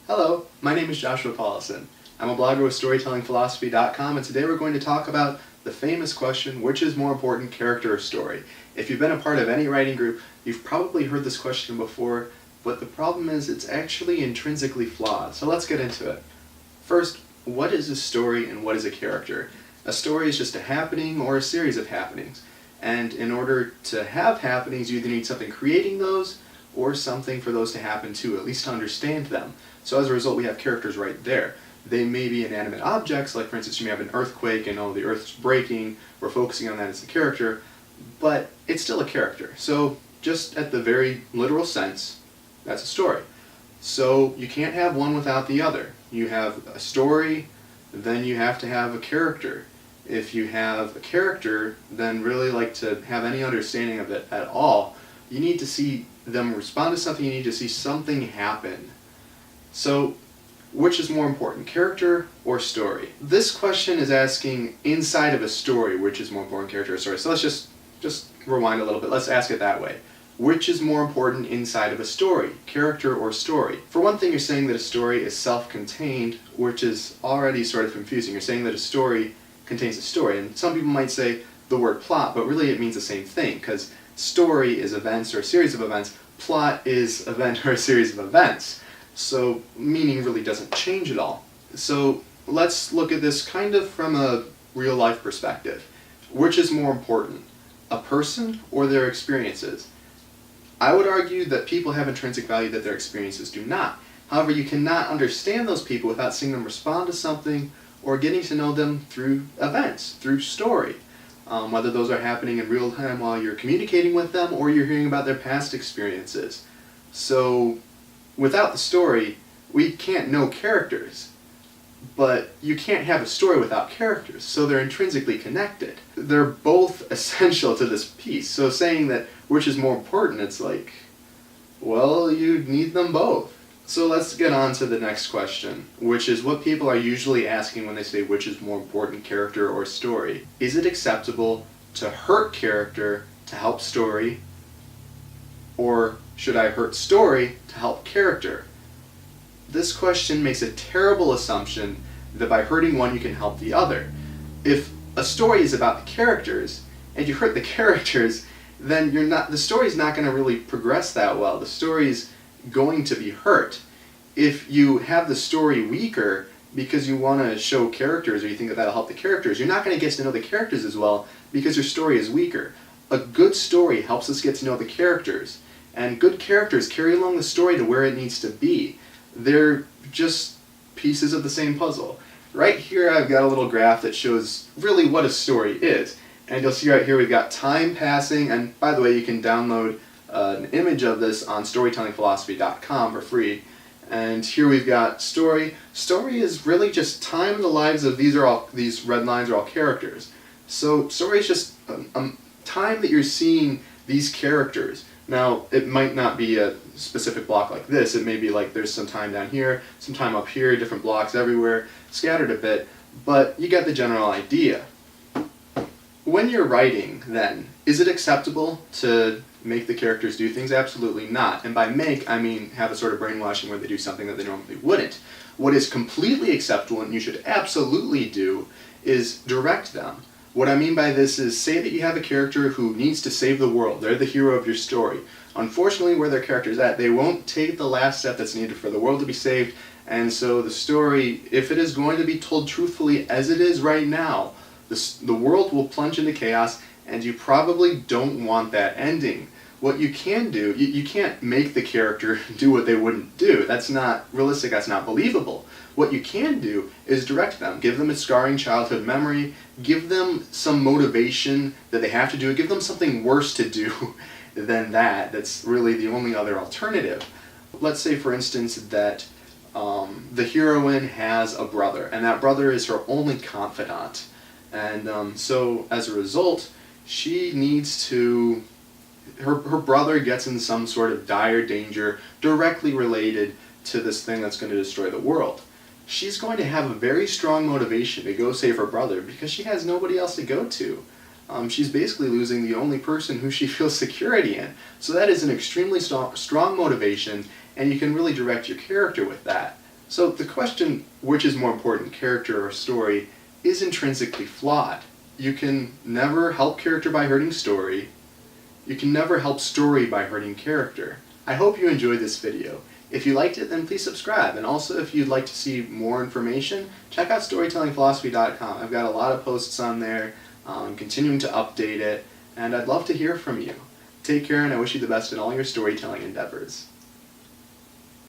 Hello, my name is Joshua Paulison. I'm a blogger with StorytellingPhilosophy.com, and today we're going to talk about the famous question, which is more important, character or story? If you've been a part of any writing group, you've probably heard this question before, but the problem is it's actually intrinsically flawed. So let's get into it. First, what is a story and what is a character? A story is just a happening or a series of happenings. And in order to have happenings, you either need something creating those or something for those to happen to, at least to understand them. So as a result, we have characters right there. They may be inanimate objects, like for instance you may have an earthquake and the earth's breaking, we're focusing on that as the character, but it's still a character. So just at the very literal sense, that's a story. So you can't have one without the other. You have a story, then you have to have a character. If you have a character, then really like to have any understanding of it at all, you need to see them respond to something, you need to see something happen. So, which is more important, character or story? This question is asking inside of a story, which is more important, character or story. So let's just rewind a little bit. Let's ask it that way. Which is more important inside of a story, character or story? For one thing, you're saying that a story is self-contained, which is already sort of confusing. You're saying that a story contains a story, and some people might say the word plot, but really it means the same thing, because story is events or a series of events, plot is event or a series of events. So meaning really doesn't change at all. So let's look at this kind of from a real life perspective. Which is more important, a person or their experiences? I would argue that people have intrinsic value that their experiences do not. However, you cannot understand those people without seeing them respond to something or getting to know them through events, through story. Whether those are happening in real time while you're communicating with them or you're hearing about their past experiences. So without the story, we can't know characters, but you can't have a story without characters, so they're intrinsically connected. They're both essential to this piece, so saying that which is more important, it's like, well, you need them both. So let's get on to the next question, which is what people are usually asking when they say which is more important, character or story. Is it acceptable to hurt character to help story, or should I hurt story to help character? This question makes a terrible assumption that by hurting one you can help the other. If a story is about the characters and you hurt the characters, then the story's not going to really progress that well. The story's going to be hurt. If you have the story weaker because you want to show characters or you think that that'll help the characters, you're not going to get to know the characters as well because your story is weaker. A good story helps us get to know the characters, and good characters carry along the story to where it needs to be. They're just pieces of the same puzzle. Right here I've got a little graph that shows really what a story is. And you'll see right here we've got time passing, and by the way you can download an image of this on StorytellingPhilosophy.com for free. And here we've got story. Story is really just time in the lives of these red lines are all characters. So story is just time that you're seeing these characters. Now, it might not be a specific block like this. It may be like there's some time down here, some time up here, different blocks everywhere, scattered a bit, but you get the general idea. When you're writing, then, is it acceptable to make the characters do things? Absolutely not. And by make, I mean have a sort of brainwashing where they do something that they normally wouldn't. What is completely acceptable and you should absolutely do is direct them. What I mean by this is, say that you have a character who needs to save the world. They're the hero of your story. Unfortunately, where their character's at, they won't take the last step that's needed for the world to be saved, and so the story, if it is going to be told truthfully as it is right now, the world will plunge into chaos, and you probably don't want that ending. What you can do, you can't make the character do what they wouldn't do. That's not realistic, that's not believable. What you can do is direct them, give them a scarring childhood memory, give them some motivation that they have to do it, give them something worse to do than that. That's really the only other alternative. Let's say, for instance, that the heroine has a brother, and that brother is her only confidant. And so, as a result, she needs to... Her brother gets in some sort of dire danger directly related to this thing that's going to destroy the world. She's going to have a very strong motivation to go save her brother because she has nobody else to go to. She's basically losing the only person who she feels security in. So that is an extremely strong motivation, and you can really direct your character with that. So the question, which is more important, character or story, is intrinsically flawed. You can never help character by hurting story. You can never help story by hurting character. I hope you enjoyed this video. If you liked it, then please subscribe. And also, if you'd like to see more information, check out storytellingphilosophy.com. I've got a lot of posts on there. I'm continuing to update it, and I'd love to hear from you. Take care, and I wish you the best in all your storytelling endeavors.